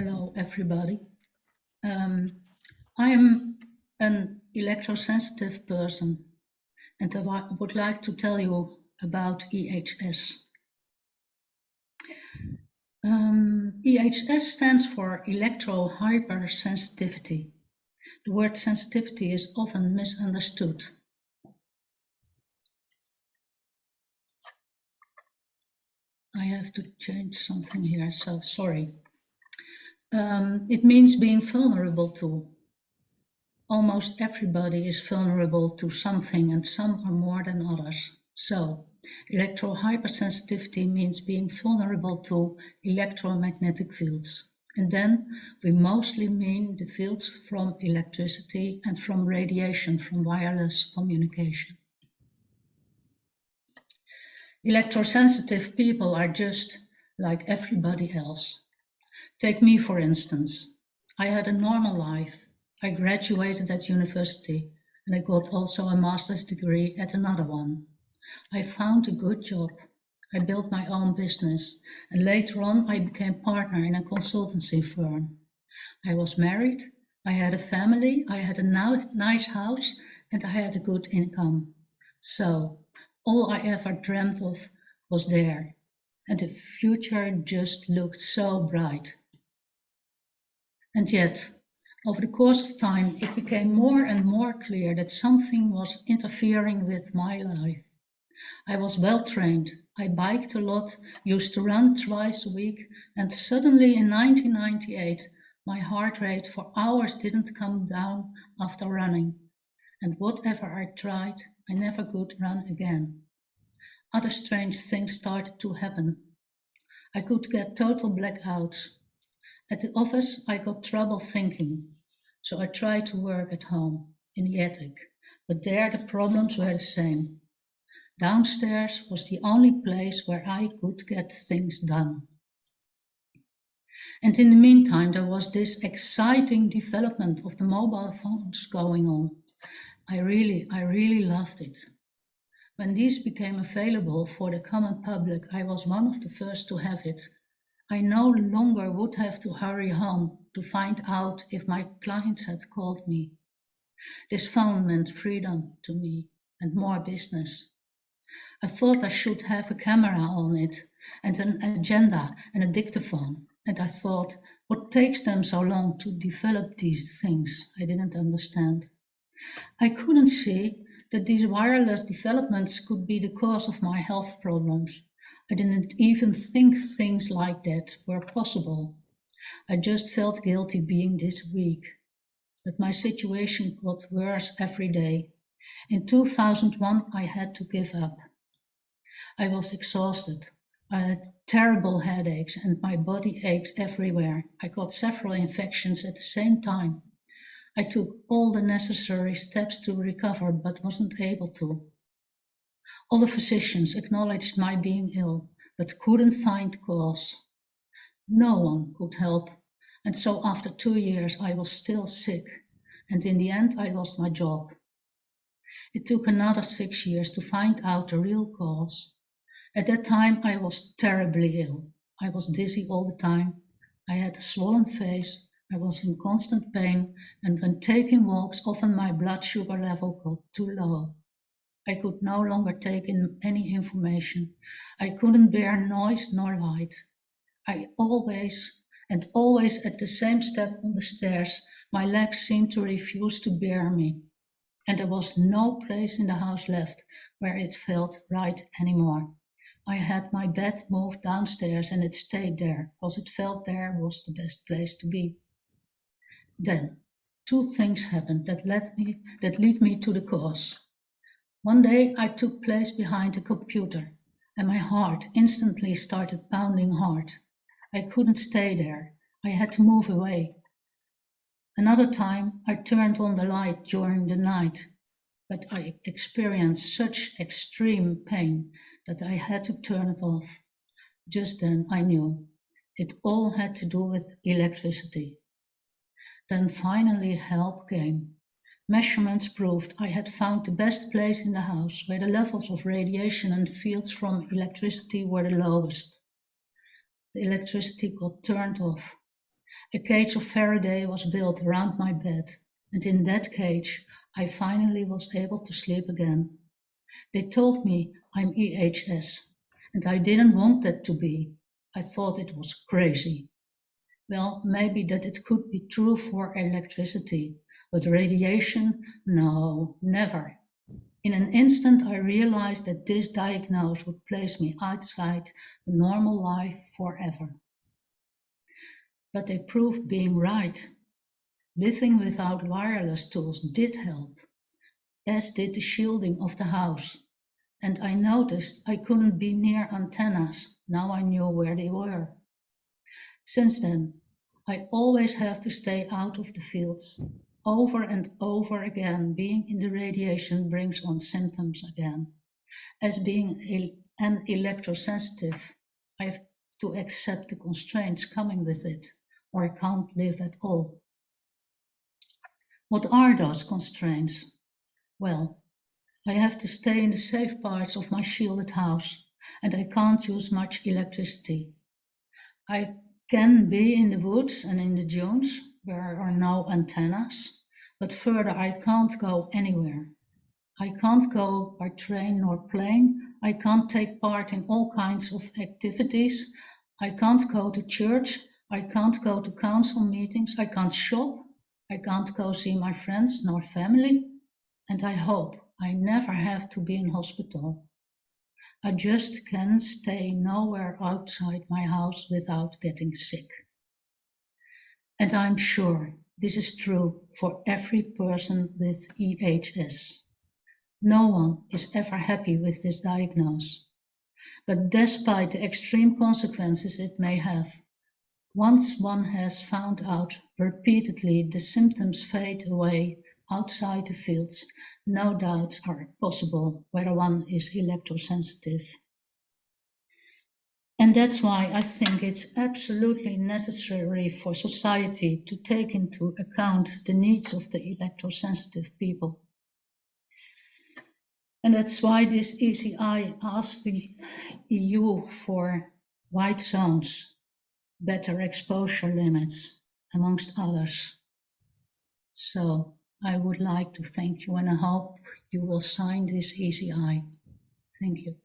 Hello, everybody. I am an electrosensitive person, and I would like to tell you about EHS. EHS stands for elektrohypersensitivity. The word sensitivity is often misunderstood. I have to change something here, so sorry. It means being vulnerable to. Almost everybody is vulnerable to something, and some are more than others. So, electrohypersensitivity means being vulnerable to electromagnetic fields. And then we mostly mean the fields from electricity and from radiation from wireless communication. Electrosensitive people are just like everybody else. Take me, for instance. I had a normal life. I graduated at university and I got also a master's degree at another one. I found a good job. I built my own business and later on I became partner in a consultancy firm. I was married, I had a family, I had a nice house and I had a good income. So all I ever dreamt of was there and the future just looked so bright. And yet, over the course of time, it became more and more clear that something was interfering with my life. I was well trained, I biked a lot, used to run twice a week, and suddenly in 1998, my heart rate for hours didn't come down after running. And whatever I tried, I never could run again. Other strange things started to happen. I could get total blackouts. At the office, I got trouble thinking, so I tried to work at home, in the attic, but there the problems were the same. Downstairs was the only place where I could get things done. And in the meantime, there was this exciting development of the mobile phones going on. I really loved it. When these became available for the common public, I was one of the first to have it. I no longer would have to hurry home to find out if my clients had called me. This phone meant freedom to me and more business. I thought I should have a camera on it and an agenda and a dictaphone. And I thought, what takes them so long to develop these things? I didn't understand. I couldn't see that these wireless developments could be the cause of my health problems. I didn't even think things like that were possible. I just felt guilty being this weak, that my situation got worse every day. In 2001, I had to give up. I was exhausted. I had terrible headaches and my body ached everywhere. I got several infections at the same time. I took all the necessary steps to recover but wasn't able to. All the physicians acknowledged my being ill, but couldn't find cause. No one could help, and so after 2 years I was still sick, and in the end I lost my job. It took another 6 years to find out the real cause. At that time I was terribly ill. I was dizzy all the time. I had a swollen face. I was in constant pain, and when taking walks, often my blood sugar level got too low. I could no longer take in any information. I couldn't bear noise nor light. I always at the same step on the stairs, my legs seemed to refuse to bear me. And there was no place in the house left where it felt right anymore. I had my bed moved downstairs and it stayed there, because it felt there was the best place to be. Then, 2 things happened that lead me to the cause. One day I took place behind a computer and my heart instantly started pounding hard. I couldn't stay there. I had to move away. Another time I turned on the light during the night, but I experienced such extreme pain that I had to turn it off. Just then I knew it all had to do with electricity. Then finally help came. Measurements proved I had found the best place in the house where the levels of radiation and fields from electricity were the lowest. The electricity got turned off. A cage of Faraday was built around my bed, and in that cage I finally was able to sleep again. They told me I'm EHS, and I didn't want that to be. I thought it was crazy. Well, maybe that it could be true for electricity, but radiation, no, never. In an instant I realized that this diagnosis would place me outside the normal life forever. But they proved being right. Living without wireless tools did help, as did the shielding of the house. And I noticed I couldn't be near antennas, now I knew where they were. Since then, I always have to stay out of the fields. Over and over again, being in the radiation brings on symptoms again. As being an electrosensitive, I have to accept the constraints coming with it, or I can't live at all. What are those constraints? Well, I have to stay in the safe parts of my shielded house, and I can't use much electricity. I can be in the woods and in the dunes where are no antennas, but further I can't go anywhere. I can't go by train nor plane. I can't take part in all kinds of activities. I can't go to church. I can't go to council meetings. I can't shop. I can't go see my friends nor family. And I hope I never have to be in hospital. I just can stay nowhere outside my house without getting sick. And I'm sure this is true for every person with EHS. No one is ever happy with this diagnosis. But despite the extreme consequences it may have, once one has found out repeatedly the symptoms fade away outside the fields, no doubts are possible whether one is electrosensitive. And that's why I think it's absolutely necessary for society to take into account the needs of the electrosensitive people. And that's why this ECI asks the EU for white zones, better exposure limits, amongst others. So I would like to thank you, and I hope you will sign this ECI. Thank you.